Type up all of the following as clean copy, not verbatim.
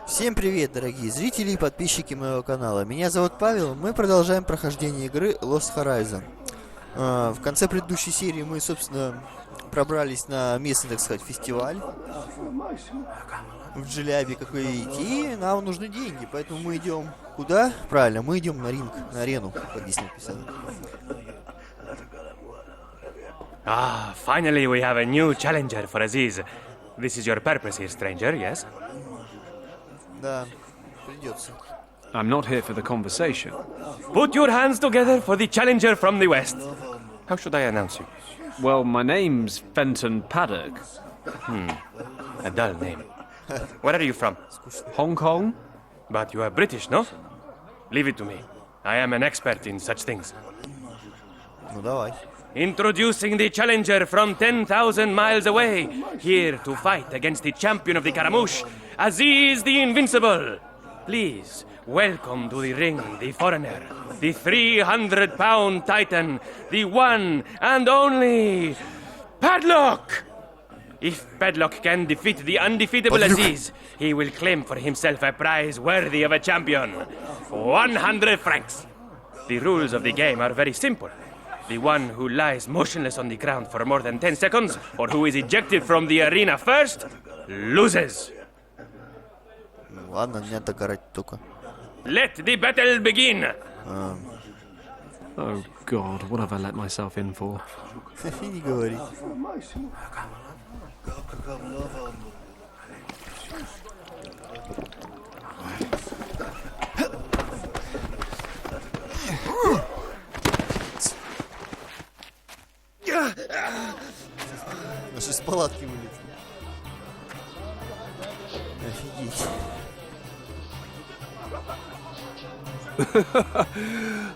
Всем привет, дорогие зрители и подписчики моего канала. Меня зовут Павел. Мы продолжаем прохождение игры Lost Horizon. В конце предыдущей серии мы, собственно, пробрались на местный, так сказать, фестиваль в Джилябе, как вы видите, и нам нужны деньги, поэтому мы идем куда? Правильно, мы идем на ринг, на арену, как здесь написано. Finally we have a new challenger for Aziz. This is your purpose here, stranger, yes? Да, придется. I'm not here for the conversation. Put your hands together for the challenger from the west. How should I announce you? Well, my name's Fenton Paddock. A dull name. Where are you from? Hong Kong? But you are British, no? Leave it to me. I am an expert in such things. Ну давай. Introducing the challenger from 10,000 miles away, here to fight against the champion of the Caramouche, Aziz the Invincible. Please, welcome to the ring, the foreigner, the 300-pound titan, the one and only Padlock! If Padlock can defeat the undefeatable Aziz, he will claim for himself a prize worthy of a champion. 100 francs. The rules of the game are very simple. The one who lies motionless on the ground for more than 10 seconds, or who is ejected from the arena first, loses. Ладно, не надо орать только. Let the battle begin. Oh God, what have I let myself in for? Не говори. Аж из палатки вылез. Офигеть.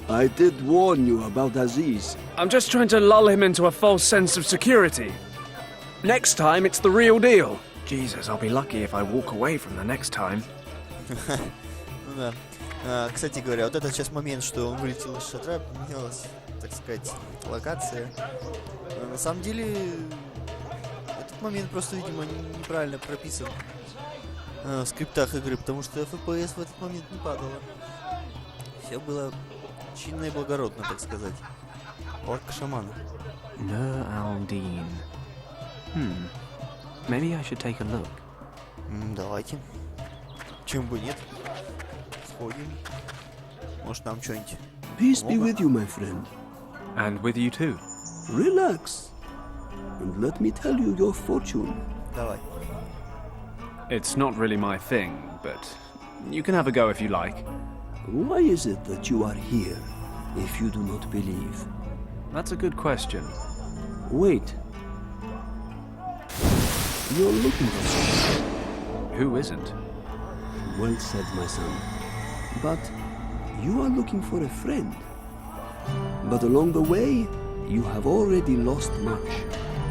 I did warn you about Aziz. I'm just trying to lull him into a false sense of security. Next time, it's the real deal. Jesus, I'll be lucky if I walk away from the next time. Ну да. Кстати говоря, вот этот сейчас момент, что он вылетел из шатра, поменялась, так сказать, локация. На самом деле, этот момент просто, видимо, неправильно прописан в скриптах игры, потому что FPS в этот момент не падало. Все было чинно и благородно, так сказать. Палатка шамана. Nur Aldine. Maybe I should take a look. Давайте. Чем бы нет. Сходим. Может, нам что-нибудь. Peace be with you, my friend. And with you too. Relax. And let me tell you your fortune. Давай. It's not really my thing, but you can have a go if you like. Why is it that you are here if you do not believe? That's a good question. Wait. You're looking for someone. Who isn't? Well said, my son. But you are looking for a friend. But along the way, you have already lost much.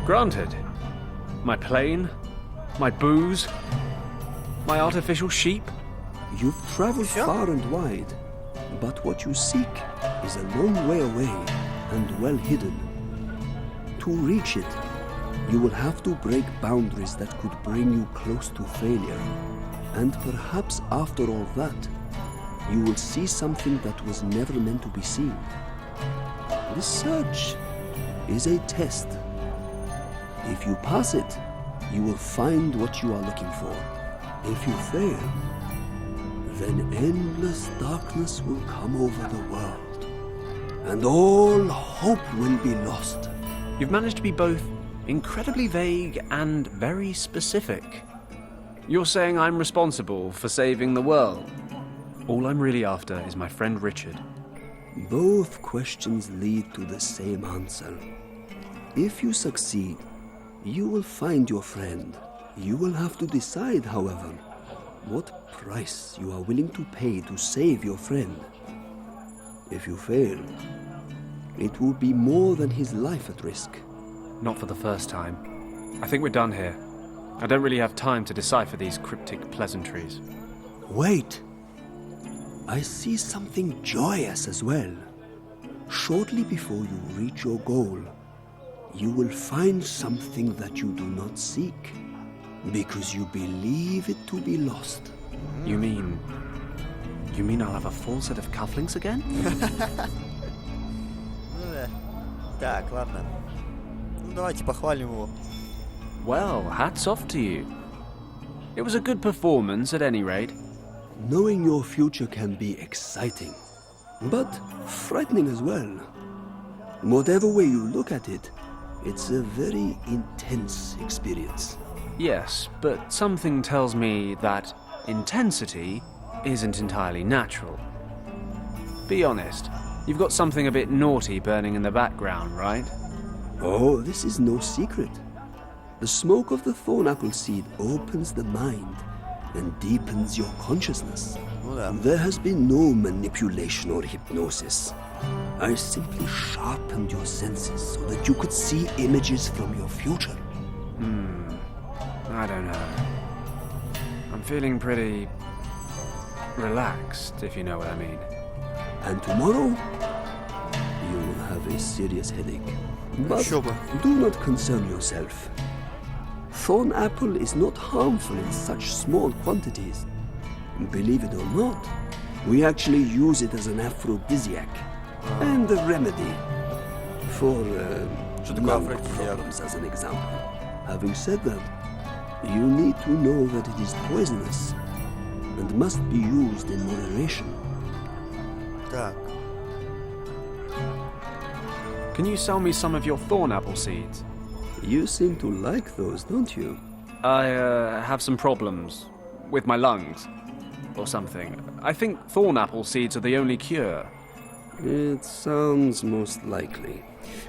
Granted. My plane, my booze, my artificial sheep. You've traveled far and wide, but what you seek is a long way away and well hidden. To reach it, you will have to break boundaries that could bring you close to failure. And perhaps after all that, you will see something that was never meant to be seen. This search is a test. If you pass it, you will find what you are looking for. If you fail, then endless darkness will come over the world, and all hope will be lost. You've managed to be both incredibly vague and very specific. You're saying I'm responsible for saving the world. All I'm really after is my friend Richard. Both questions lead to the same answer. If you succeed, you will find your friend. You will have to decide, however, what price you are willing to pay to save your friend. If you fail, it will be more than his life at risk. Not for the first time. I think we're done here. I don't really have time to decipher these cryptic pleasantries. Wait! I see something joyous as well. Shortly before you reach your goal, you will find something that you do not seek, because you believe it to be lost. You mean I'll have a full set of cufflinks again? Ну да. Так, ладно. Ну давайте похвалим его. Well, hats off to you. It was a good performance at any rate. Knowing your future can be exciting, but frightening as well. Whatever way you look at it, it's a very intense experience. Yes, but something tells me that intensity isn't entirely natural. Be honest, you've got something a bit naughty burning in the background, right? Oh, this is no secret. The smoke of the thorn apple seed opens the mind and deepens your consciousness. Ну да. There has been no manipulation or hypnosis. I simply sharpened your senses so that you could see images from your future. I don't know. I'm feeling pretty relaxed, if you know what I mean. And tomorrow, you will have a serious headache. But Sure. do not concern yourself. Thorn apple is not harmful in such small quantities. Believe it or not, we actually use it as an aphrodisiac and a remedy for lung problems, as an example. Having said that, you need to know that it is poisonous and must be used in moderation. Так. Can you sell me some of your thorn apple seeds? You seem to like those, don't you? I have some problems with my lungs or something. I think thorn apple seeds are the only cure. It sounds most likely.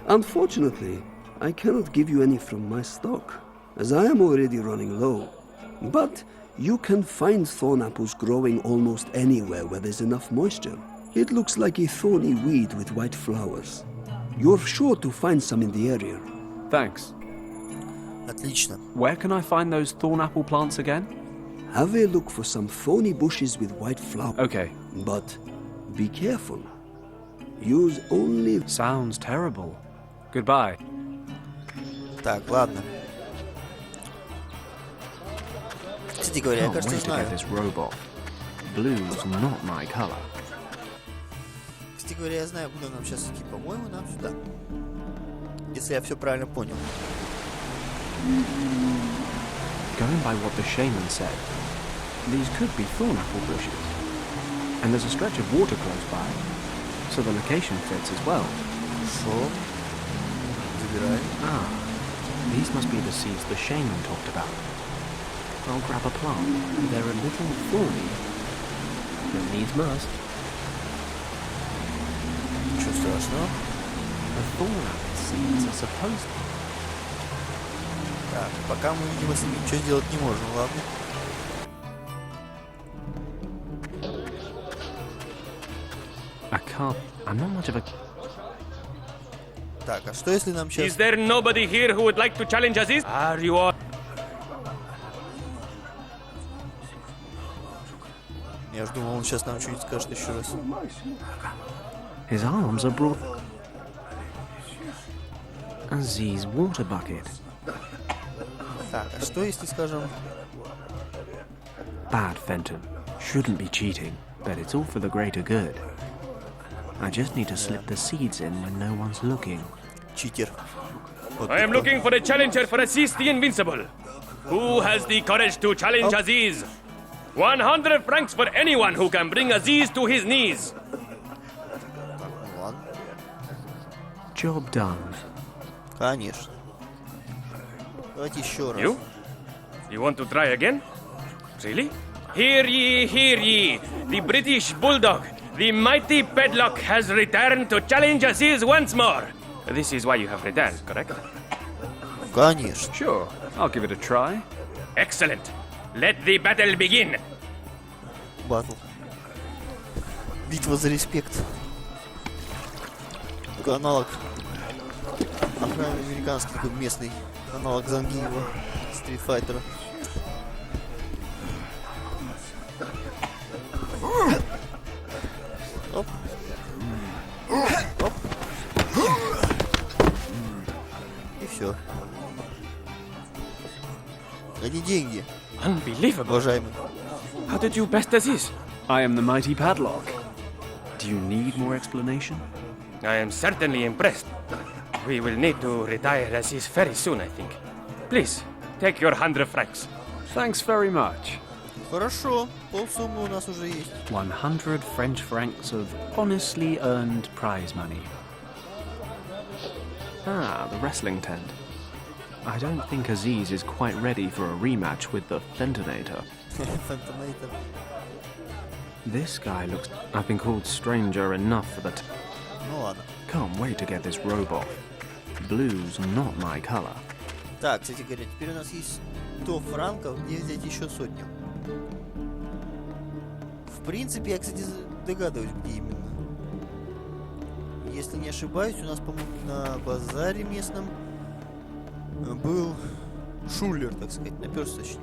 Unfortunately, I cannot give you any from my stock, as I am already running low. But you can find thorn apples growing almost anywhere where there's enough moisture. It looks like a thorny weed with white flowers. You're sure to find some in the area. Thanks. Отлично. Where can I find those thorn apple plants again? Have a look for some thorny bushes with white flowers. Okay. But be careful. Use only... Sounds terrible. Goodbye. Так, ладно. Кстати говоря, я, Can't кажется, wait to знаю. get this robe off. Blue's not my color. Кстати говоря, я знаю, куда нам сейчас идти. По-моему, нам сюда. Если я все правильно понял. Going by what the shaman said, these could be thorn apple bushes. And there's a stretch of water close by, so the location fits as well. Хорошо. Забираем. Ah, these must be the seeds the shaman talked about. I'll grab a plant. They're a little thorny, but needs must. Ничего страшного. The thorn apple seeds are supposed to... Так, пока мы, видимо, с ними ничего сделать не можем, ладно? I can't... I'm not much of a... Так, а что если нам сейчас... Is there nobody here who would like to challenge Aziz? Are you all... Я ж думал, он сейчас нам что-нибудь скажет еще раз. His arms are broad... Aziz water bucket. Так, а что если, скажем... Bad, Fenton. Shouldn't be cheating, but it's all for the greater good. I just need to slip the seeds in when no one's looking. Читер. Вот I am такой. looking for a challenger for Aziz the Invincible. Who has the courage to challenge Aziz? 100 francs for anyone who can bring Aziz to his knees. Ну ладно. Job done. Конечно. Давайте еще раз. You? You want to try again? Really? Hear ye, hear ye. The British Bulldog, the mighty Pedlock, has returned to challenge Aziz once more. This is why you have returned, correct? Конечно. Sure, I'll give it a try. Excellent. Let the battle begin. Батл. Битва за респект. Такой аналог. Американский такой местный аналог Зангиева, стритфайтера. Оп. Оп. И все. Одни деньги, Unbelievable. уважаемый. How did you best Aziz? I am the mighty padlock. Do you need more explanation? I am certainly impressed. We will need to retire Aziz very soon, I think. Please, take your 100 francs. Thanks very much. Хорошо, полсуммы у нас уже есть. 100 French francs of honestly earned prize money. Ah, the wrestling tent. I don't think Aziz is quite ready for a rematch with the Fentonator. Фэнтонаtor. This guy looks... I've been called stranger enough for the... Ну ладно. Can't wait to get this robe off. Blue's not my color. Так, кстати говоря, теперь у нас есть 100 франков, где взять еще 100. В принципе, я, кстати, догадываюсь, где именно. Если не ошибаюсь, у нас, по-моему, на базаре местном был шулер, так сказать, наперсточник.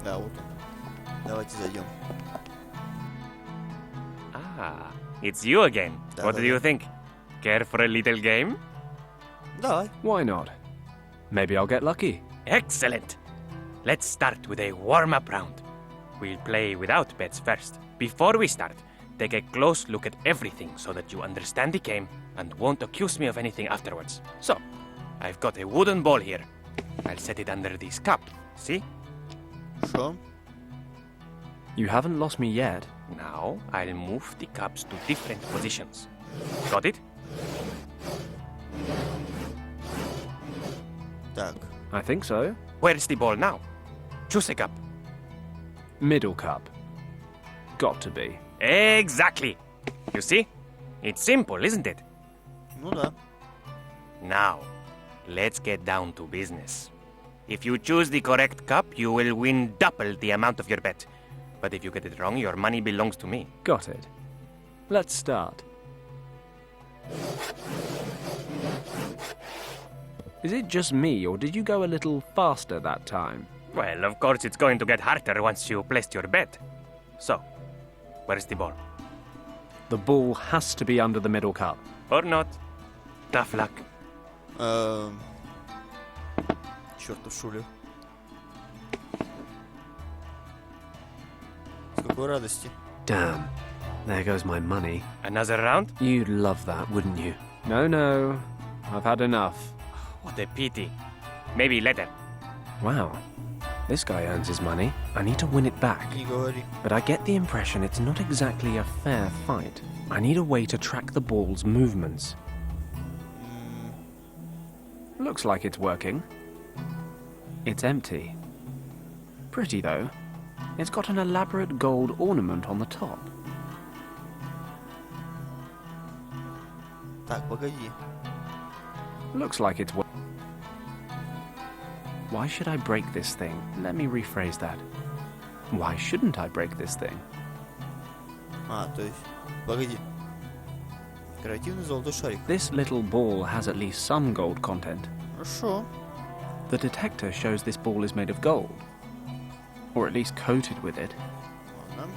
Да, вот он. Давайте зайдем. Ah, it's you again. What do you think? Care for a little game? Давай. Why not? Maybe I'll get lucky. Excellent. Let's start with a warm-up round. We'll play without bets first. Before we start, take a close look at everything so that you understand the game and won't accuse me of anything afterwards. So, I've got a wooden ball here. I'll set it under this cup. See? Хорошо. You haven't lost me yet. Now, I'll move the cups to different positions. Got it? Так. I think so. Where's the ball now? Choose a cup. Middle cup. Got to be. Exactly. You see? It's simple, isn't it? Ну да. Now, let's get down to business. If you choose the correct cup, you will win double the amount of your bet. But if you get it wrong, your money belongs to me. Got it. Let's start. Is it just me, or did you go a little faster that time? Well, of course it's going to get harder once you placed your bet. So, where's the ball? The ball has to be under the middle cup. Or not. Tough luck. Чертов шулер. С какой радости. Damn. There goes my money. Another round? You'd love that, wouldn't you? No. I've had enough. What a pity. Maybe later. Wow. This guy earns his money. I need to win it back. Не говори. But I get the impression it's not exactly a fair fight. I need a way to track the ball's movements. Looks like it's working. It's empty. Pretty, though. It's got an elaborate gold ornament on the top. Так, погоди. Looks like it's... Why should I break this thing? Let me rephrase that. Why shouldn't I break this thing? А, то есть... Погоди. Креативный золотой шарик. This little ball has at least some gold content. Хорошо. The detector shows this ball is made of gold. Or at least coated with it. Ладно.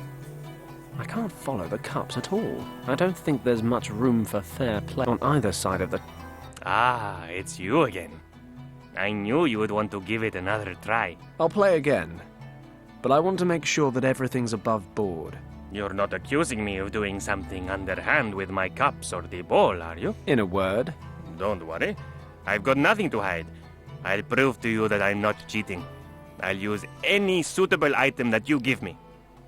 I can't follow the cups at all. I don't think there's much room for fair play on either side of the... Ah, it's you again. I knew you would want to give it another try. I'll play again. But I want to make sure that everything's above board. You're not accusing me of doing something underhand with my cups or the ball, are you? In a word. Don't worry. I've got nothing to hide. I'll prove to you that I'm not cheating. I'll use any suitable item that you give me.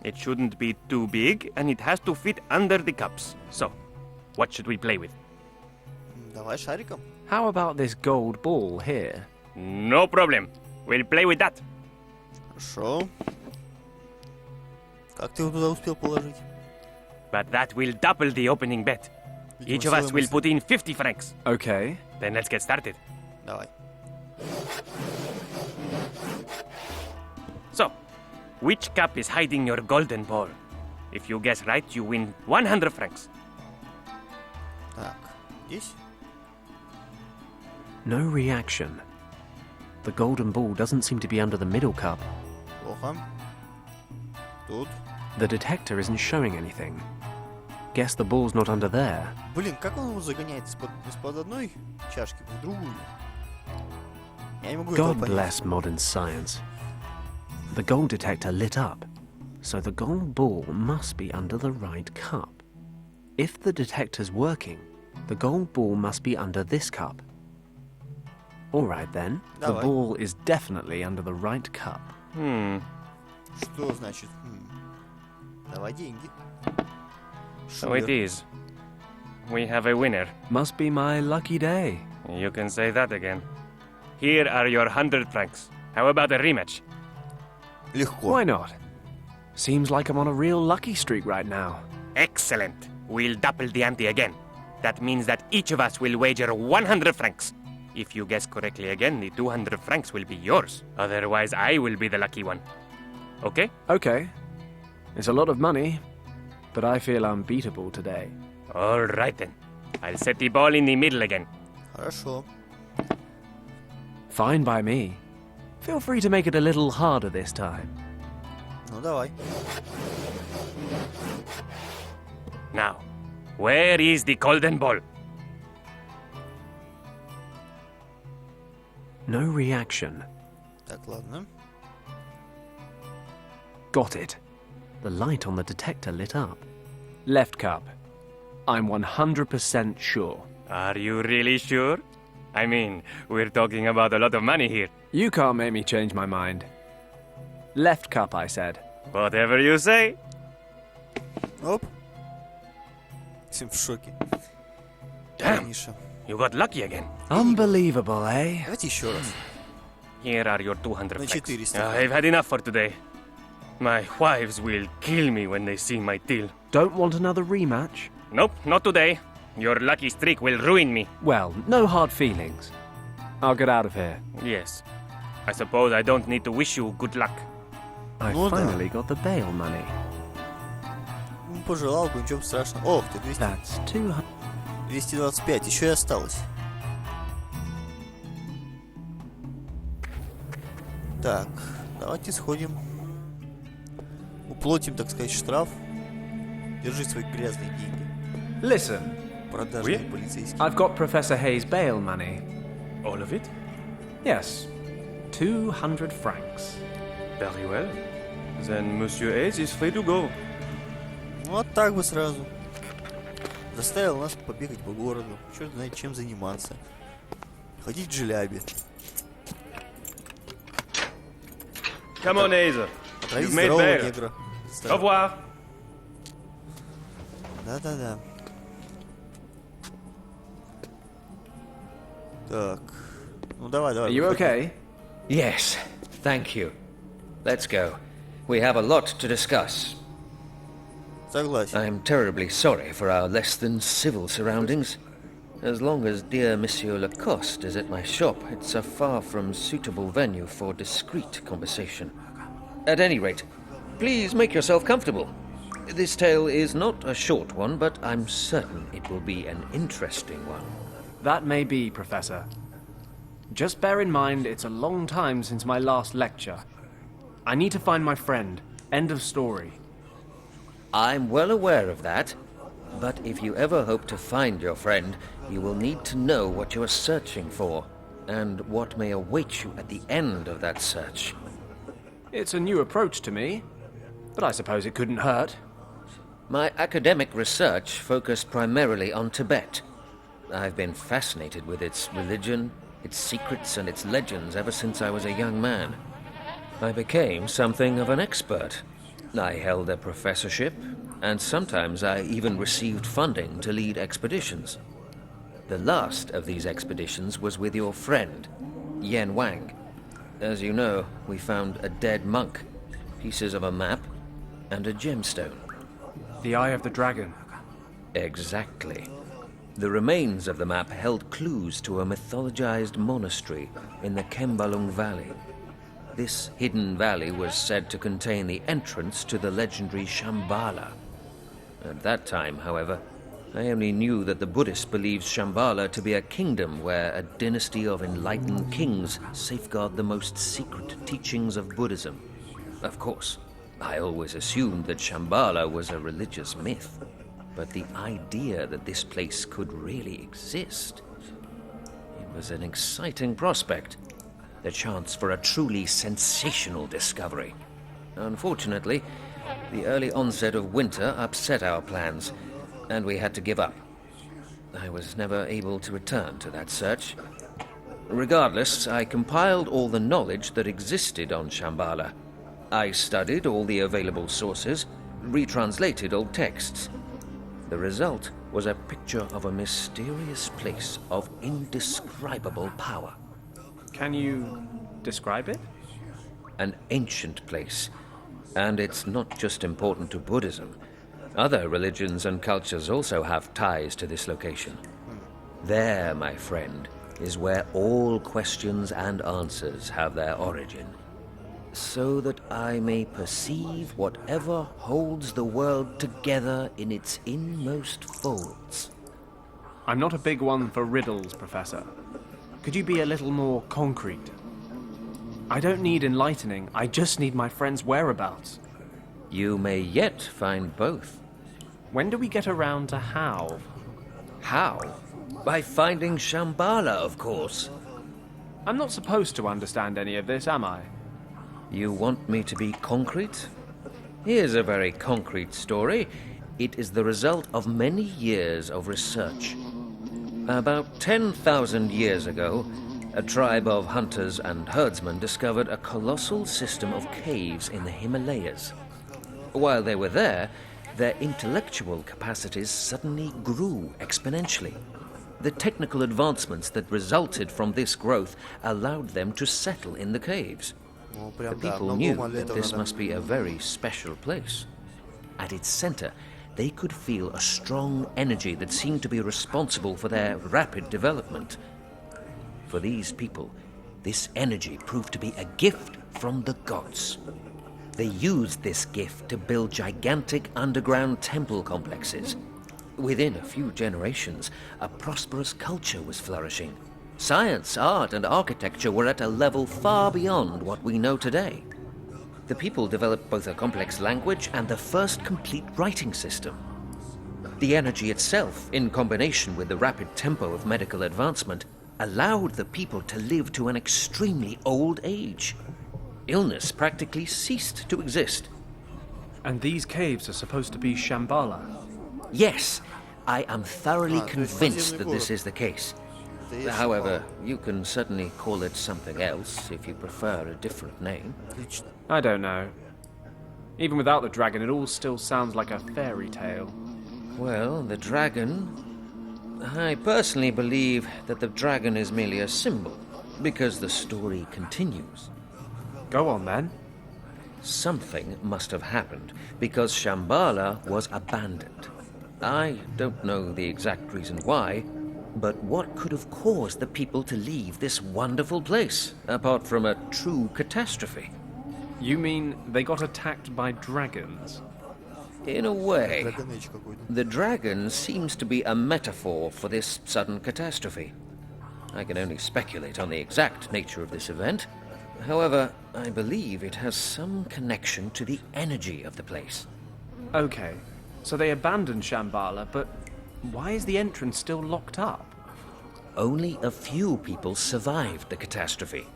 It shouldn't be too big, and it has to fit under the cups. So, what should we play with? Давай шариком. How about this gold ball here? No problem. We'll play with that. Хорошо. Как ты его туда успел положить? But that will double the opening bet. Видимо, Each of us will стоимость. put in 50 francs. Okay. Then let's get started. Давай. So, which cup is hiding your golden ball? If you guess right, you win 100 francs. Так, здесь? No reaction. The golden ball doesn't seem to be under the middle cup. Плохо. Тут. The detector isn't showing anything. Guess the ball's not under there. Блин, как он его загоняет из-под одной чашки в другую? Я не могу этого God понять. bless modern science. The gold detector lit up, so the gold ball must be under the right cup. If the detector's working, the gold ball must be under this cup. All right then, the Давай. ball is definitely under the right cup. Что значит? Давай деньги. So it is. We have a winner. Must be my lucky day. You can say that again. Here are your 100 francs. How about a rematch? Легко. Why not? Seems like I'm on a real lucky streak right now. Excellent. We'll double the ante again. That means that each of us will wager 100 francs. If you guess correctly again, the 200 francs will be yours. Otherwise, I will be the lucky one. Okay? Okay. It's a lot of money, but I feel unbeatable today. All right then. I'll set the ball in the middle again. Хорошо. Fine by me. Feel free to make it a little harder this time. Ну давай. Now, where is the golden ball? No reaction. Так, ладно. Got it. The light on the detector lit up. Left cup. I'm 100% sure. Are you really sure? I mean, we're talking about a lot of money here. You can't make me change my mind. Left cup, I said. Whatever you say. Оп. Всем в шоке. Damn, Миша. you got lucky again. Unbelievable, eh? Давайте еще раз. Here are your 200 На francs. 400. I've had enough for today. My wives will kill me when they see my till. Don't want another rematch? Nope, not today. Your lucky streak will ruin me. Well, no hard feelings. I'll get out of here. Yes. I suppose I don't need to wish you good luck. I Ну да. finally got the bail money. Ну, пожелал бы, ничего страшного. Ох ты, That's 200. 225, еще и осталось. Так, давайте сходим. Уплатим, так сказать, штраф. Держи свои грязные деньги. Listen, Продажные полицейские. I've got Professor Hayes' bail money. All of it? Yes, 200 francs. Very well. Then Monsieur Hayes is free to go. Ну, вот так бы сразу. Заставил нас побегать по городу. Черт знает, чем заниматься. Ходить в джелябе. Come on, Hayes. Отравить You've made здорового bail. негра. Au revoir. Да-да-да. Так. Ну давай, давай. Are you выходи. okay? Yes, thank you. Let's go. We have a lot to discuss. Согласен. I'm terribly sorry for our less than civil surroundings. As long as dear Monsieur Lacoste is at my shop, it's a far from suitable venue for discreet conversation. At any rate, please make yourself comfortable. This tale is not a short one, but I'm certain it will be an interesting one. That may be, Professor. Just bear in mind it's a long time since my last lecture. I need to find my friend. End of story. I'm well aware of that, but if you ever hope to find your friend, you will need to know what you are searching for, and what may await you at the end of that search. It's a new approach to me, but I suppose it couldn't hurt. My academic research focused primarily on Tibet. I've been fascinated with its religion, its secrets, and its legends ever since I was a young man. I became something of an expert. I held a professorship, and sometimes I even received funding to lead expeditions. The last of these expeditions was with your friend, Yen Wang. As you know, we found a dead monk, pieces of a map, and a gemstone. The Eye of the Dragon. Exactly. The remains of the map held clues to a mythologized monastery in the Kembalung Valley. This hidden valley was said to contain the entrance to the legendary Shambhala. At that time, however, I only knew that the Buddhists believed Shambhala to be a kingdom where a dynasty of enlightened kings safeguard the most secret teachings of Buddhism. Of course, I always assumed that Shambhala was a religious myth, but the idea that this place could really exist, it was an exciting prospect. the chance for a truly sensational discovery. Unfortunately, the early onset of winter upset our plans, and we had to give up. I was never able to return to that search. Regardless, I compiled all the knowledge that existed on Shambhala. I studied all the available sources, retranslated old texts. The result was a picture of a mysterious place of indescribable power. Can you describe it? An ancient place. And it's not just important to Buddhism. Other religions and cultures also have ties to this location. There, my friend, is where all questions and answers have their origin. So that I may perceive whatever holds the world together in its inmost folds. I'm not a big one for riddles, Professor. Could you be a little more concrete? I don't need enlightening, I just need my friend's whereabouts. You may yet find both. When do we get around to how? How? By finding Shambhala, of course. I'm not supposed to understand any of this, am I? You want me to be concrete? Here's a very concrete story. It is the result of many years of research. About 10,000 years ago, a tribe of hunters and herdsmen discovered a colossal system of caves in the Himalayas. While they were there, their intellectual capacities suddenly grew exponentially. The technical advancements that resulted from this growth allowed them to settle in the caves. The people knew that this must be a very special place. At its center, they could feel a strong energy that seemed to be responsible for their rapid development. For these people, this energy proved to be a gift from the gods. They used this gift to build gigantic underground temple complexes. Within a few generations, a prosperous culture was flourishing. Science, art, and architecture were at a level far beyond what we know today. The people developed both a complex language and the first complete writing system. The energy itself, in combination with the rapid tempo of medical advancement, allowed the people to live to an extremely old age. Illness practically ceased to exist. And these caves are supposed to be Shambhala? Yes, I am thoroughly convinced that this is the case. However, you can certainly call it something else if you prefer a different name. I don't know. Even without the dragon, it all still sounds like a fairy tale. Well, the dragon... I personally believe that the dragon is merely a symbol, because the story continues. Go on, then. Something must have happened, because Shambhala was abandoned. I don't know the exact reason why, but what could have caused the people to leave this wonderful place, apart from a true catastrophe? You mean they got attacked by dragons? In a way. Драгоныч какой-то. The dragon seems to be a metaphor for this sudden catastrophe. I can only speculate on the exact nature of this event. However, I believe it has some connection to the energy of the place. Okay, so they abandoned Shambhala, but why is the entrance still locked up? Only a few people survived the catastrophe,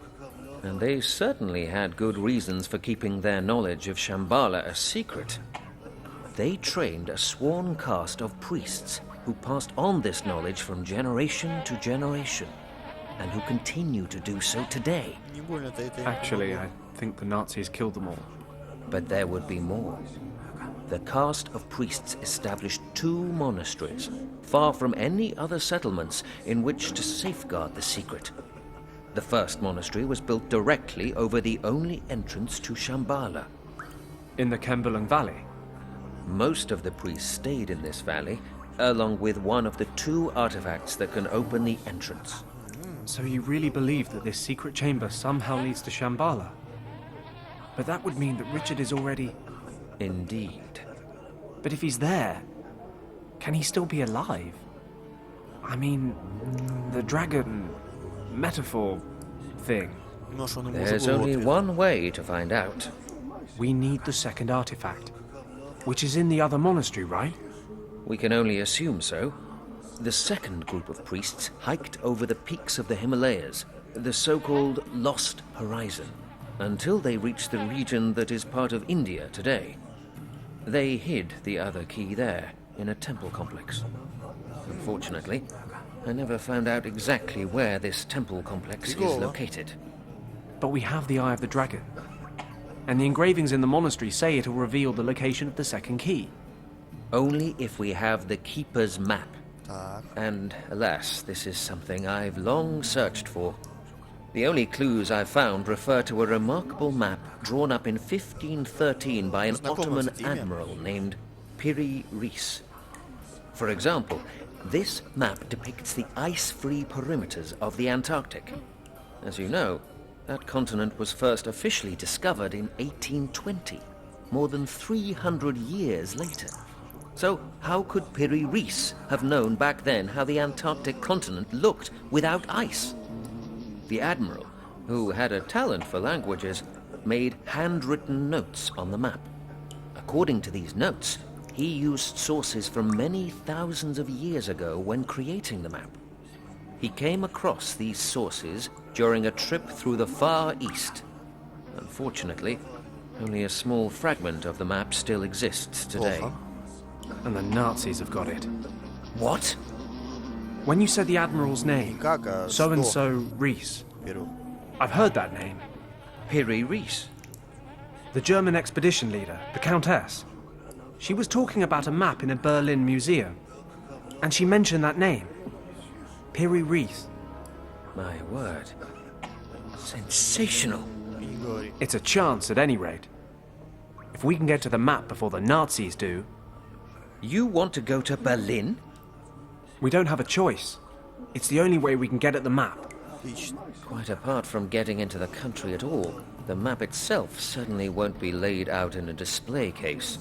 and they certainly had good reasons for keeping their knowledge of Shambhala a secret. They trained a sworn caste of priests who passed on this knowledge from generation to generation, and who continue to do so today. Не больно-то это. Actually, I think the Nazis killed them all. But there would be more. The caste of priests established 2 monasteries, far from any other settlements, in which to safeguard the secret. The first monastery was built directly over the only entrance to Shambhala. In the Bерлin Valley? Most of the priests stayed in this valley, along with one of the 2 artifacts that can open the entrance. So you really believe that this secret chamber somehow leads to Shambhala? But that would mean that Richard is already... Indeed. But if he's there, can he still be alive? I mean, the dragon metaphor thing. Может, он ему уже There's голову only отрезал. one way to find out. We need the second artifact, which is in the other monastery, right? We can only assume so. The second group of priests hiked over the peaks of the Himalayas. the so-called Lost Horizon, until they reached the region that is part of India today. They hid the other key there, in a temple complex. Unfortunately, I never found out exactly where this temple complex is located. But we have the Eye of the Dragon. And the engravings in the monastery say it'll reveal the location of the second key. Only if we have the Keeper's map. Так. And, alas, this is something I've long searched for. The only clues I've found refer to a remarkable map drawn up in 1513 by an Ottoman admiral named Piri Reis. For example, this map depicts the ice-free perimeters of the Antarctic. As you know, that continent was first officially discovered in 1820, more than 300 years later. So how could Piri Reis have known back then how the Antarctic continent looked without ice? The admiral, who had a talent for languages, made handwritten notes on the map. According to these notes, he used sources from many thousands of years ago when creating the map. He came across these sources during a trip through the Far East. Unfortunately, only a small fragment of the map still exists today. And the Nazis have got it. What? When you said the Admiral's name, so-and-so Reis, I've heard that name. Piri Reis? The German expedition leader, the Countess. She was talking about a map in a Berlin museum, and she mentioned that name. Piri Reis. My word. Sensational. It's a chance at any rate. If we can get to the map before the Nazis do... You want to go to Berlin? We don't have a choice. It's the only way we can get at the map. Quite apart from getting into the country at all, the map itself certainly won't be laid out in a display case.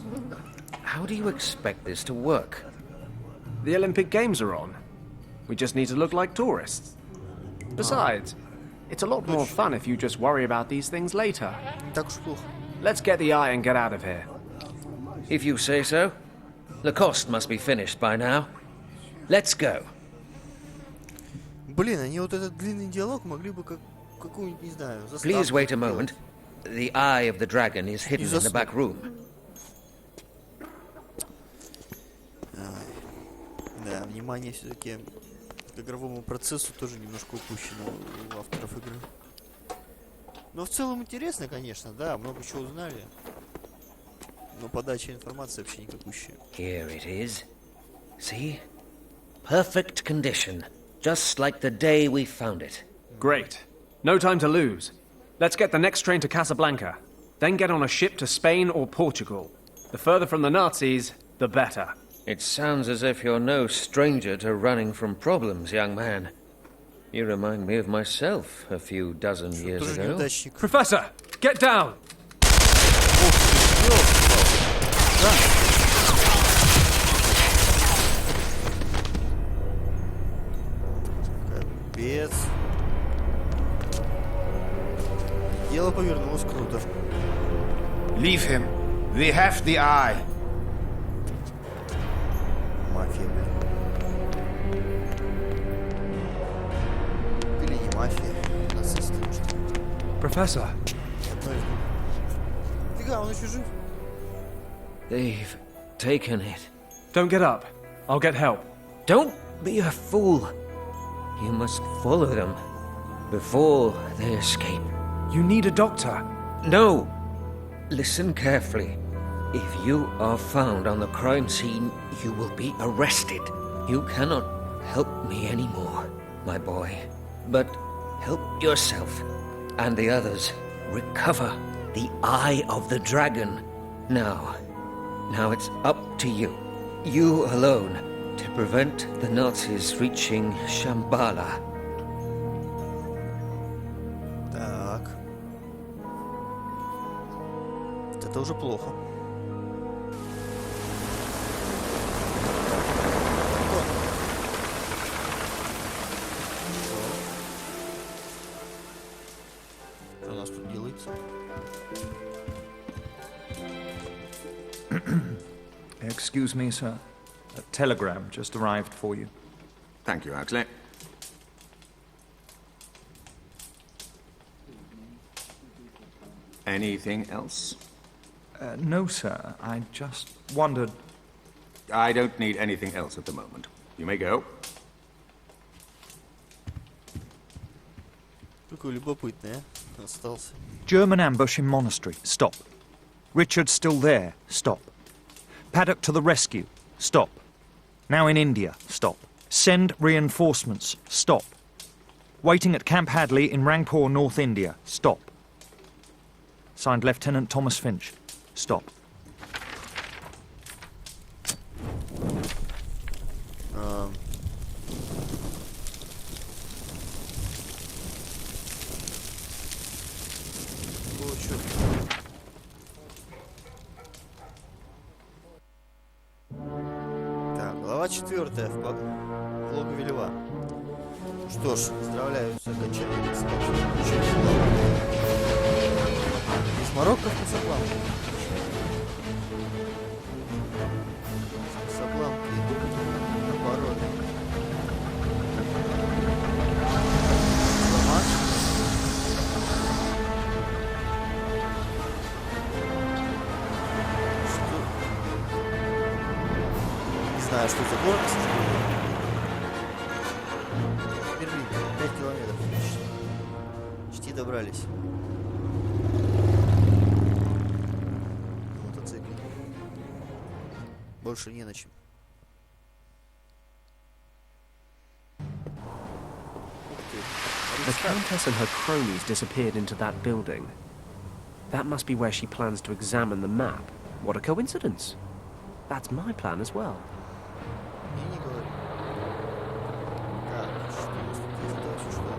How do you expect this to work? The Olympic Games are on. We just need to look like tourists. Besides, it's a lot more fun if you just worry about these things later. Let's get the eye and get out of here. If you say so. Lacoste must be finished by now. Let's go. Блин, они вот этот длинный диалог могли бы какую-нибудь, не знаю, заставку. Please wait a moment. The Eye of the Dragon is hidden in the back room. Да, внимание все-таки к игровому процессу тоже немножко упущено у авторов игры. Но в целом интересно, конечно, да, много чего узнали. Но подача информации вообще никакущая. Here it is. See? Perfect condition. Just like the day we found it. Great. No time to lose. Let's get the next train to Casablanca. Then get on a ship to Spain or Portugal. The further from the Nazis, the better. It sounds as if you're no stranger to running from problems, young man. You remind me of myself a few dozen years ago. Professor, get down! Капец. Дело повернулось круто. Leave him. We have the eye. Мафия. Или не мафия. Нацисты, может. Professor. Фига, он еще жив. They've taken it. Don't get up. I'll get help. Don't be a fool. You must follow them before they escape. You need a doctor. No. Listen carefully. If you are found on the crime scene, you will be arrested. You cannot help me anymore, my boy. But help yourself and the others recover the Eye of the Dragon. Now it's up to you. You alone to prevent the Nazis reaching Shambhala. Так. Это уже плохо. Что у нас тут делается? Excuse me, sir. A telegram just arrived for you. Thank you, Huxley. Anything else? No, sir. I just wondered... I don't need anything else at the moment. You may go. Какой любопытный, остался. German ambush in monastery. Stop. Richard's still there. Stop. Paddock to the rescue. Stop. Now in India. Stop. Send reinforcements. Stop. Waiting at Camp Hadley in Rangpur, North India. Stop. Signed Lieutenant Thomas Finch. Stop. Так, глава 4 в логове льва. Что ж, поздравляю с окончанием из Марокко в Касабланку. Касабланки наоборот. Не знаю, что за город. Берлин, 5 километров. Почти добрались. На мотоцикле. Больше не на чем. The Countess and her cronies disappeared into that building. That must be where she plans to examine the map. What a coincidence. That's my plan as well. И не говори. Так, что у нас тут есть дальше, что?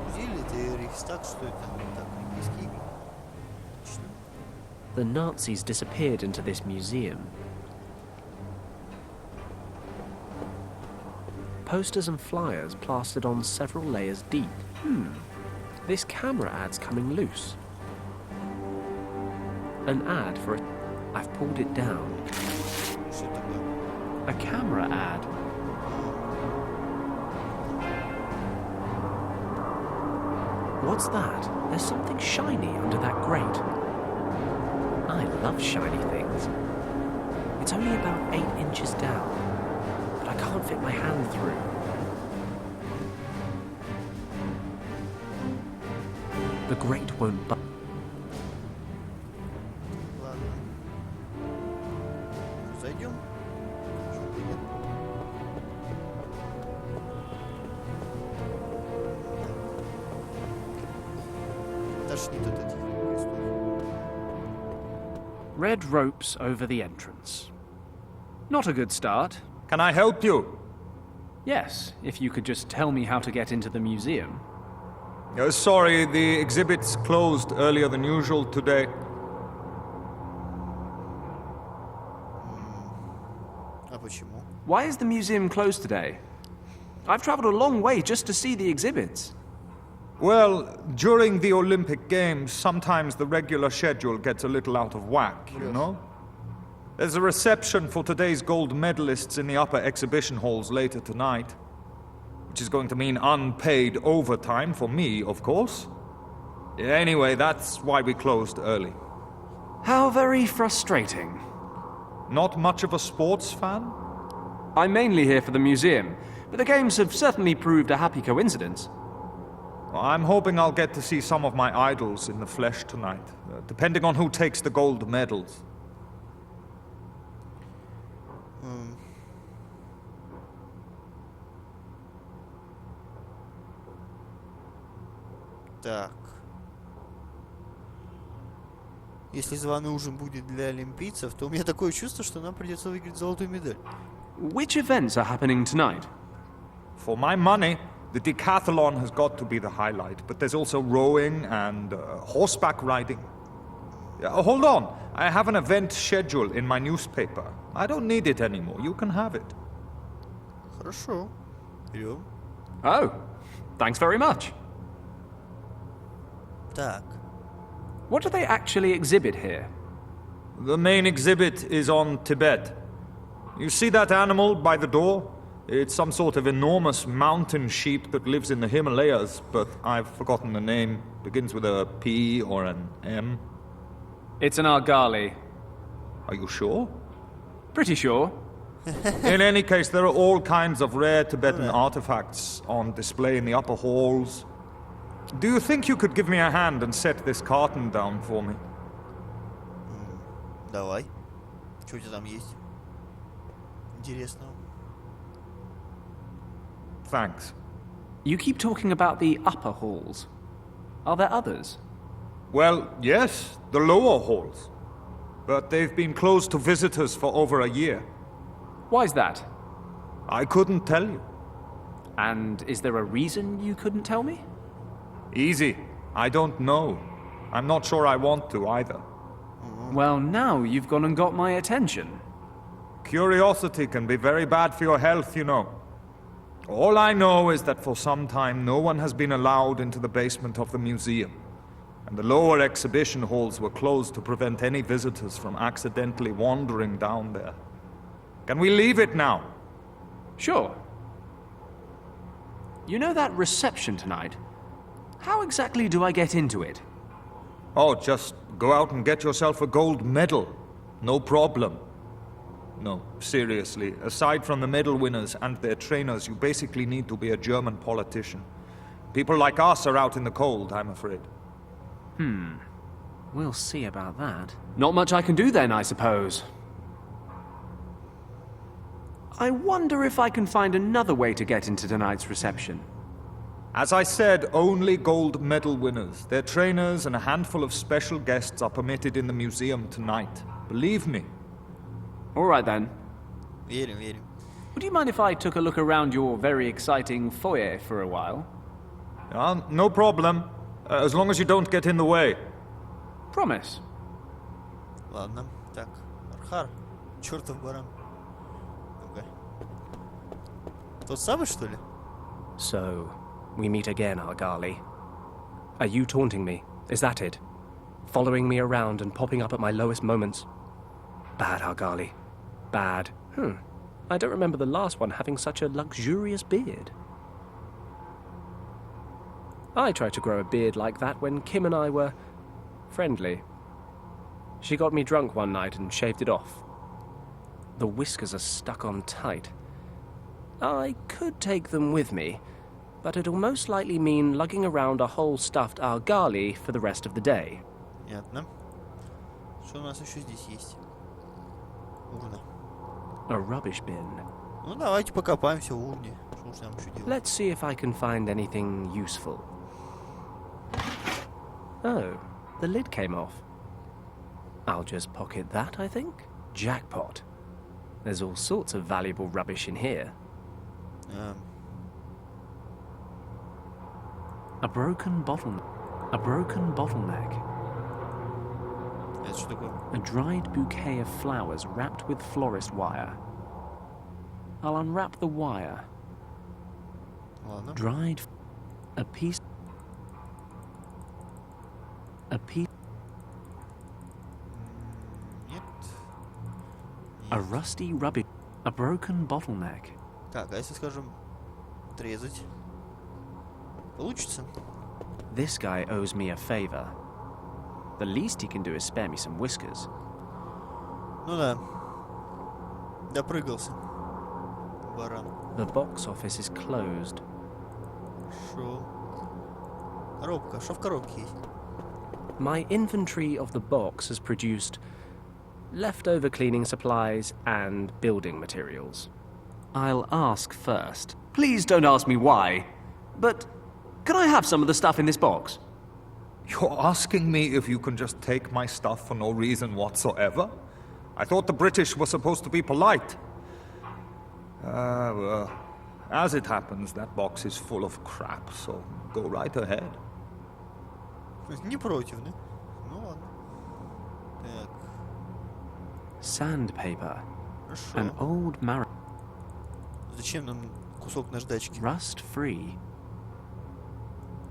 Музей это Рейхстаг, что это? Так, Олимпийские игры. Точно. The Nazis disappeared into this museum. Posters and flyers plastered on several layers deep. This camera ad's coming loose. An ad for a... I've pulled it down. Что такое? A camera ad. What's that? There's something shiny under that grate. I love shiny things. It's only about 8 inches down, but I can't fit my hand through. The grate won't budge. Ладно. Зайдем? Почему бы нет? Тошнит от этих крестов. Red ropes over the entrance. Not a good start. Can I help you? Yes, if you could just tell me how to get into the museum. Sorry, the exhibit's closed earlier than usual today. А почему? Why is the museum closed today? I've traveled a long way just to see the exhibits. Well, during the Olympic Games, sometimes the regular schedule gets a little out of whack, you know? There's a reception for today's gold medalists in the upper exhibition halls later tonight, which is going to mean unpaid overtime for me, of course. Anyway, that's why we closed early. How very frustrating. Not much of a sports fan? I'm mainly here for the museum, but the games have certainly proved a happy coincidence. I'm hoping I'll get to see some of my idols in the flesh tonight, depending on who takes the gold medals. Так. Если званый ужин будет для олимпийцев, то у меня такое чувство, что нам придется выиграть золотую медаль. Which events are happening tonight? For my money, the decathlon has got to be the highlight, but there's also rowing and horseback riding. Hold on, I have an event schedule in my newspaper. I don't need it anymore, you can have it. Хорошо. Берем. Oh, thanks very much. Так. What do they actually exhibit here? The main exhibit is on Tibet. You see that animal by the door? It's some sort of enormous mountain sheep that lives in the Himalayas, but I've forgotten the name. Begins with a P or an M. It's an argali. Are you sure? Pretty sure. In any case, there are all kinds of rare Tibetan artifacts on display in the upper halls. Do you think you could give me a hand and set this carton down for me? Давай. Что у тебя там есть? Интересного. Thanks. You keep talking about the upper halls. Are there others? Well, yes, the lower halls. But they've been closed to visitors for over a year. Why's that? I couldn't tell you. And is there a reason you couldn't tell me? Easy. I don't know. I'm not sure I want to either. Well, now you've gone and got my attention. Curiosity can be very bad for your health, you know. All I know is that for some time no one has been allowed into the basement of the museum, and the lower exhibition halls were closed to prevent any visitors from accidentally wandering down there. Can we leave it now? Sure. You know that reception tonight? How exactly do I get into it? Oh, just go out and get yourself a gold medal. No problem. No, seriously, aside from the medal winners and their trainers, you basically need to be a German politician. People like us are out in the cold, I'm afraid. We'll see about that. Not much I can do then, I suppose. I wonder if I can find another way to get into tonight's reception. As I said, only gold medal winners, their trainers, and a handful of special guests are permitted in the museum tonight. Believe me. All right then. Верим, верим. Would you mind if I took a look around your very exciting foyer for a while? No problem. As long as you don't get in the way. Promise. Ладно. Так. Архар. Чертов баран. Ну-ка. Тот самый, что ли? So, we meet again, Argali. Are you taunting me? Is that it? Following me around and popping up at my lowest moments? Bad, Argali. Bad. I don't remember the last one having such a luxurious beard. I tried to grow a beard like that when Kim and I were friendly. She got me drunk one night and shaved it off. The whiskers are stuck on tight. I could take them with me, but it'll most likely mean lugging around a whole stuffed Argali for the rest of the day. Понятно. Что у нас еще здесь есть? Урна. A rubbish bin. Ну, давайте покопаемся в урне. Что ж нам еще делать? Let's see if I can find anything useful. Oh, the lid came off. I'll just pocket that, I think. Jackpot. There's all sorts of valuable rubbish in here. A broken bottleneck. Это что такое? A dried bouquet of flowers wrapped with florist wire. I'll unwrap the wire. Ладно. Dried... A piece... Нет. A rusty rubbish... A broken bottleneck. Так, а если, скажем, отрезать? Получится? This guy owes me a favor. The least he can do is spare me some whiskers. Ну да. Допрыгался. Баран. The box office is closed. Хорошо. Коробка. Что в коробке есть? My inventory of the box has produced leftover cleaning supplies and building materials. I'll ask first. Please don't ask me why. But can I have some of the stuff in this box? You're asking me if you can just take my stuff for no reason whatsoever? I thought the British were supposed to be polite. Well, as it happens, that box is full of crap, so go right ahead. Не против, да? Ну ладно. Так. Sandpaper. Хорошо. An old marrow. Зачем нам кусок наждачки? Rust-free.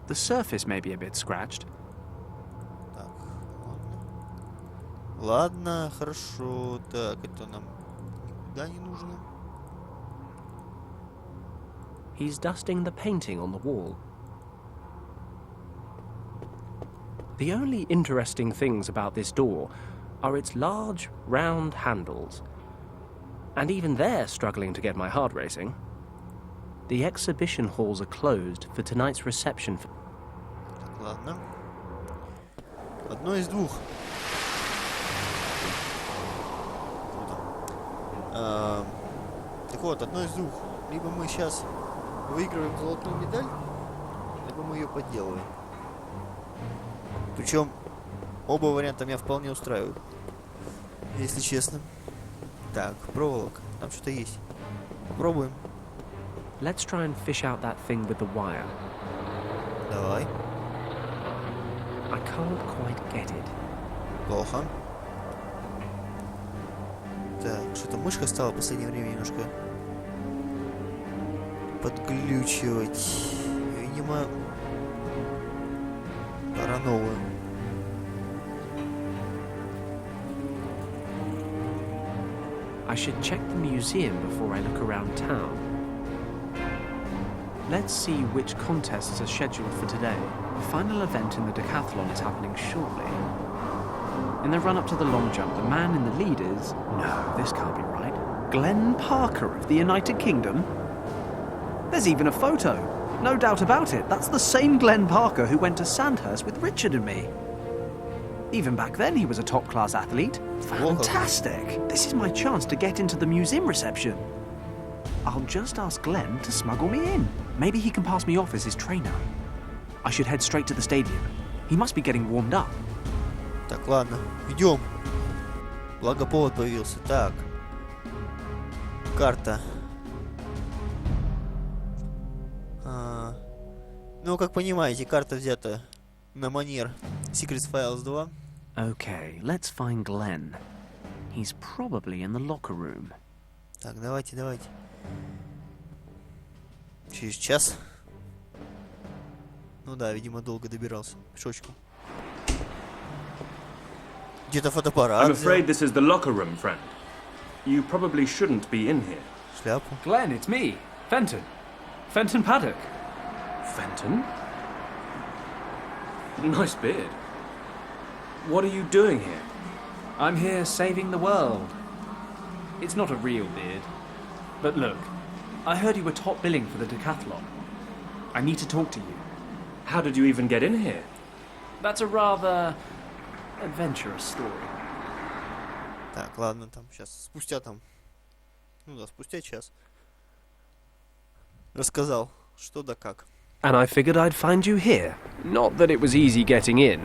The surface may be a bit scratched. Так, ладно. Ладно, хорошо. Так, это нам никуда не нужно. He's dusting the painting on the wall. The only interesting things about this door are its large, round handles. And even they're struggling to get my heart racing. The exhibition halls are closed for tonight's reception. Ладно. Одно из двух. Так вот, одно из двух. Либо мы сейчас выигрываем золотую медаль, либо мы ее подделываем. Причем оба варианта меня вполне устраивают, если честно. Так, проволока. Там что-то есть. Попробуем. Let's try and fish out that thing with the wire. Давай. I can't quite get it. Плохо. Так, что-то мышка стала в последнее время немножко подглючивать. Видимо, пора новую. I should check the museum before I look around town. Let's see which contests are scheduled for today. The final event in the decathlon is happening shortly. In the run-up to the long jump, the man in the lead is... No, this can't be right. Glenn Parker of the United Kingdom? There's even a photo. No doubt about it. That's the same Glenn Parker who went to Sandhurst with Richard and me. Even back then, he was a top-class athlete. Fantastic! This is my chance to get into the museum reception. I'll just ask Glenn to smuggle me in. Maybe he can pass me off as his trainer. I should head straight to the stadium. He must be getting warmed up. Так, ладно, идем. Благо повод появился. Так. Карта. Ну, как понимаете, карта взята на манер Secret Files 2. Okay, let's find Glenn. He's probably in the locker room. Так, давайте. Через час. Ну да, видимо, долго добирался. Пешочком. Где-то фотоаппарат. I'm afraid this is the locker room, friend. You probably shouldn't be in here. Шляпу. Glenn, it's me, Fenton. Fenton Paddock. Fenton? Nice beard. What are you doing here? I'm here saving the world. It's not a real beard. But look, I heard you were top billing for the decathlon. I need to talk to you. How did you even get in here? That's a rather adventurous story. Так, ладно, там сейчас спустя спустя час рассказал, что да как. And I figured I'd find you here. Not that it was easy getting in.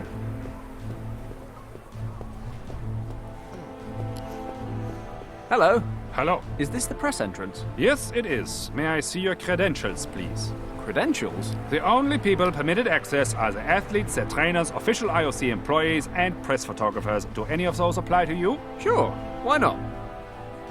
Hello. Hello. Is this the press entrance? Yes, it is. May I see your credentials, please? Credentials? The only people permitted access are the athletes, their trainers, official IOC employees, and press photographers. Do any of those apply to you? Sure. Why not?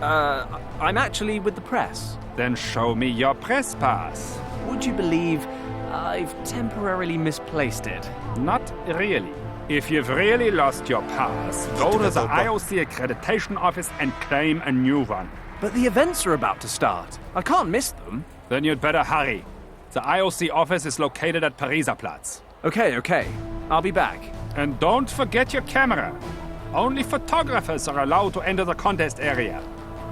I'm actually with the press. Then show me your press pass. Would you believe I've temporarily misplaced it? Not really. If you've really lost your pass, go to the IOC accreditation office and claim a new one. But the events are about to start. I can't miss them. Then you'd better hurry. The IOC office is located at Pariser Platz. Okay. I'll be back. And don't forget your camera. Only photographers are allowed to enter the contest area.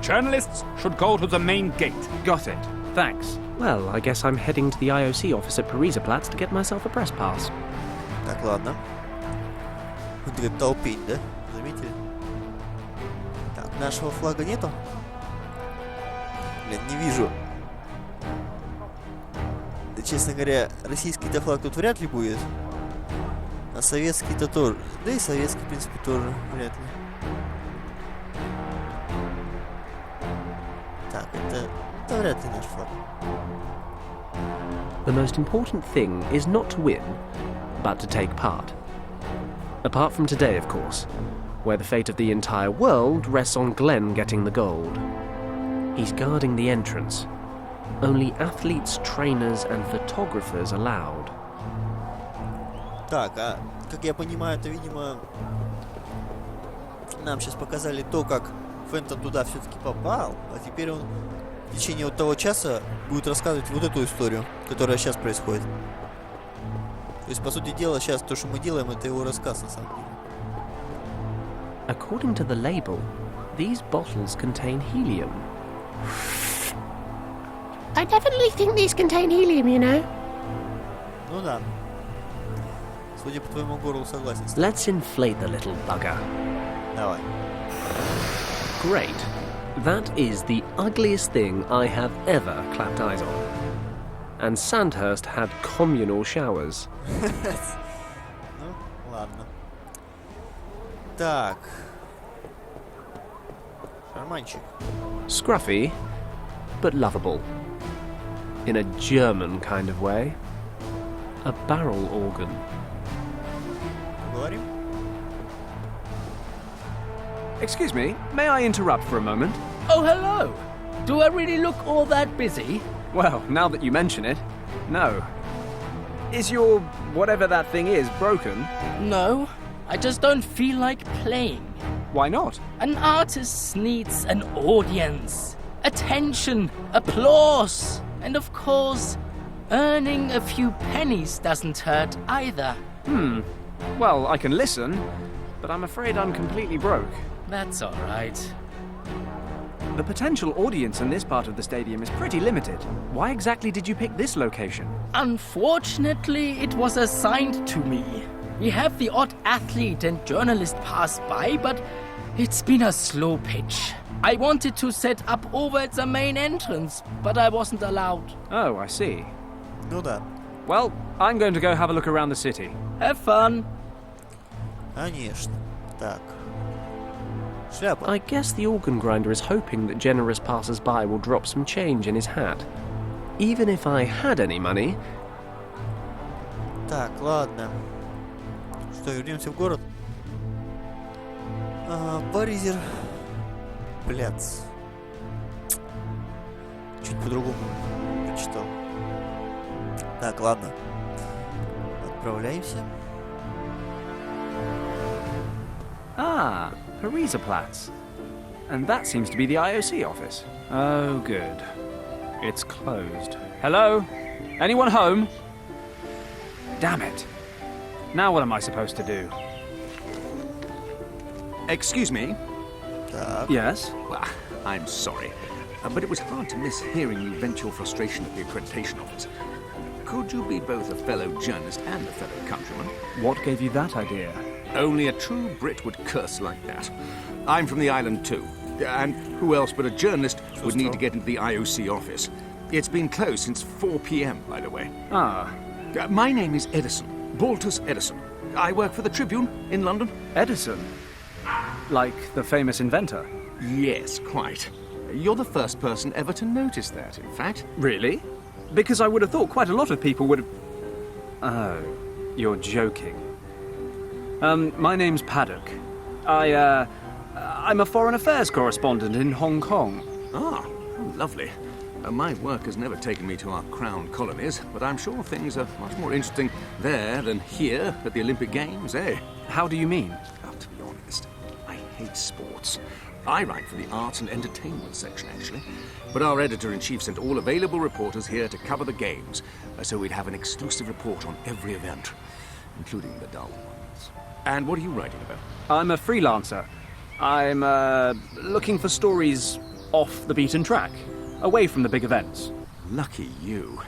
Journalists should go to the main gate. Got it. Thanks. Well, I guess I'm heading to the IOC office at Pariser Platz to get myself a press pass. Так, ладно. Вот говорит, толпень, да? Заметили? Так, нашего флага нету? Блин, не вижу. Да, честно говоря, российский-то флаг тут вряд ли будет. А советский-то тоже. Да и советский, в принципе, тоже вряд ли. Так, это вряд ли наш флаг. The most important thing is not to win, but to take part. Apart from today, of course, where the fate of the entire world rests on Glenn getting the gold. He's guarding the entrance. Only athletes, trainers and photographers allowed. Так, а как я понимаю, это, видимо, нам сейчас показали то, как Фэнтон туда все-таки попал, а теперь он в течение вот того часа будет рассказывать вот эту историю, которая сейчас происходит. То есть, по сути дела, сейчас то, что мы делаем, это его рассказ, на самом деле. According to the label, these bottles contain helium. I definitely think these contain helium, you know. Ну да. Судя по твоему горлу, согласен. Let's inflate the little bugger. Давай. Great. That is the ugliest thing I have ever clapped eyes on. And Sandhurst had communal showers. Ну, ладно. Так. Шарманчик. Scruffy, but lovable. In a German kind of way. A barrel organ. Говорим? Excuse me, may I interrupt for a moment? Oh, hello. Do I really look all that busy? Well, now that you mention it, no. Is your whatever that thing is broken? No, I just don't feel like playing. Why not? An artist needs an audience, attention, applause, and of course, earning a few pennies doesn't hurt either. Well, I can listen, but I'm afraid I'm completely broke. That's all right. The potential audience in this part of the stadium is pretty limited. Why exactly did you pick this location? Unfortunately, it was assigned to me. We have the odd athlete and journalist pass by, but it's been a slow pitch. I wanted to set up over at the main entrance, but I wasn't allowed. Oh, I see. Ну да. Well, I'm going to go have a look around the city. Have fun. Конечно. Так. Шляпа. I guess the organ grinder is hoping that generous passers-by will drop some change in his hat. Even if I had any money... Так, ладно. Что, вернемся в город? Паризер. Пляц. Чуть по-другому прочитал. Так, ладно. Отправляемся. Ah, Pariserplatz. And that seems to be the IOC office. Oh, good. It's closed. Hello? Anyone home? Damn it. Now what am I supposed to do? Excuse me? Yes? Well, I'm sorry, but it was hard to miss hearing you vent your frustration at the accreditation office. Could you be both a fellow journalist and a fellow countryman? What gave you that idea? Only a true Brit would curse like that. I'm from the island too, and who else but a journalist would need to get into the IOC office? It's been closed since 4 p.m., by the way. Ah. My name is Edison, Baltus Edison. I work for the Tribune in London. Edison? Like the famous inventor? Yes, quite. You're the first person ever to notice that, in fact. Really? Because I would have thought quite a lot of people would have... Oh, you're joking. My name's Paddock. I'm a foreign affairs correspondent in Hong Kong. Ah, lovely. My work has never taken me to our crown colonies, but I'm sure things are much more interesting there than here at the Olympic Games, eh? How do you mean? Oh, to be honest, I hate sports. I write for the arts and entertainment section, actually. But our editor-in-chief sent all available reporters here to cover the games, so we'd have an exclusive report on every event, including the dull ones. And what are you writing about? I'm a freelancer. I'm, looking for stories off the beaten track, away from the big events. Lucky you.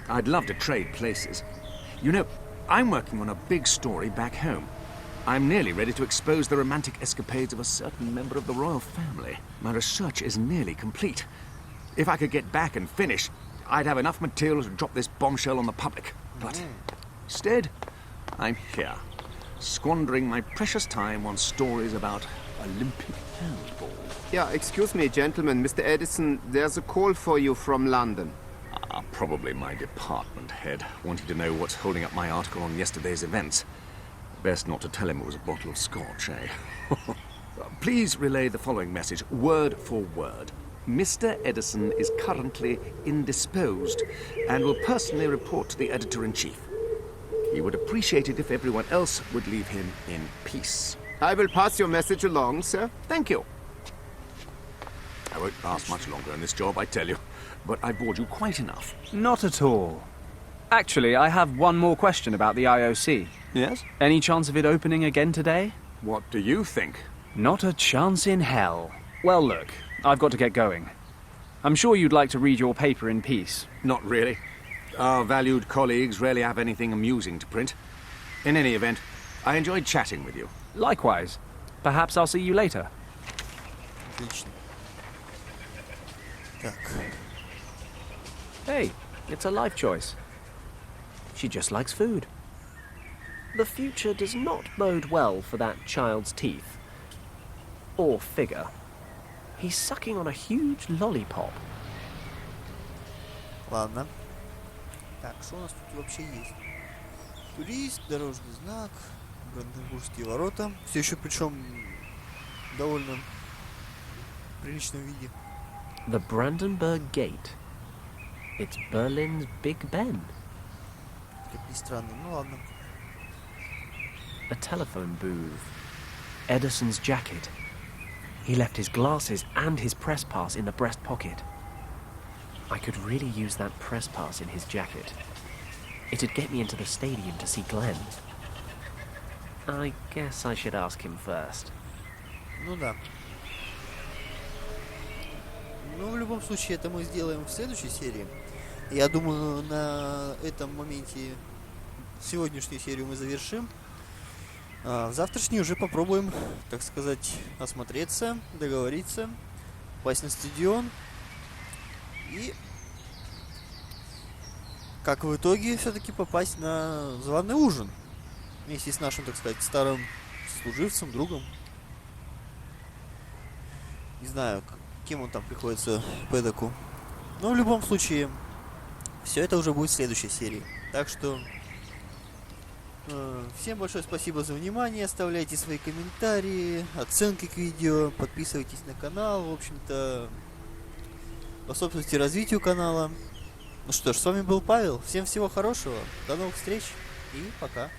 I'd love to trade places. You know, I'm working on a big story back home. I'm nearly ready to expose the romantic escapades of a certain member of the royal family. My research is nearly complete. If I could get back and finish, I'd have enough material to drop this bombshell on the public. But instead, I'm here, squandering my precious time on stories about Olympic handball. Yeah, excuse me, gentlemen. Mr. Edison, there's a call for you from London. Probably my department head, wanting to know what's holding up my article on yesterday's events. Best not to tell him it was a bottle of scotch, eh? Please relay the following message, word for word. Mr. Edison is currently indisposed and will personally report to the editor-in-chief. He would appreciate it if everyone else would leave him in peace. I will pass your message along, sir. Thank you. I won't last much longer in this job, I tell you. But I bored you quite enough. Not at all. Actually, I have one more question about the IOC. Yes? Any chance of it opening again today? What do you think? Not a chance in hell. Well, look, I've got to get going. I'm sure you'd like to read your paper in peace. Not really. Our valued colleagues rarely have anything amusing to print. In any event, I enjoyed chatting with you. Likewise. Perhaps I'll see you later. Отлично. Так. Hey, it's a life choice. She just likes food. The future does not bode well for that child's teeth. Or figure. He's sucking on a huge lollipop. Ладно. Так, что у нас тут вообще есть? Турист, дорожный знак, Бранденбургские ворота. Все еще причем в довольно приличном виде. The Brandenburg Gate. It's Berlin's Big Ben. Как ни странно, ну ладно. A telephone booth. Edison's jacket. He left his glasses and his press pass in the breast pocket. I could really use that press pass in his jacket. It'd get me into the stadium to see Glenn. I guess I should ask him first. Ну да. Ну, в любом случае, это мы сделаем в следующей серии. Я думаю, на этом моменте сегодняшнюю серию мы завершим. А в завтрашней уже попробуем, так сказать, осмотреться, договориться, попасть на стадион. И, как в итоге, все-таки попасть на званый ужин. Вместе с нашим, так сказать, старым служивцем, другом. Не знаю, кем он там приходится пэдаку. Но в любом случае, все это уже будет в следующей серии. Так что, всем большое спасибо за внимание. Оставляйте свои комментарии, оценки к видео, подписывайтесь на канал. В общем-то, способствуйте развитию канала. Ну что ж, с вами был Павел. Всем всего хорошего. До новых встреч и пока.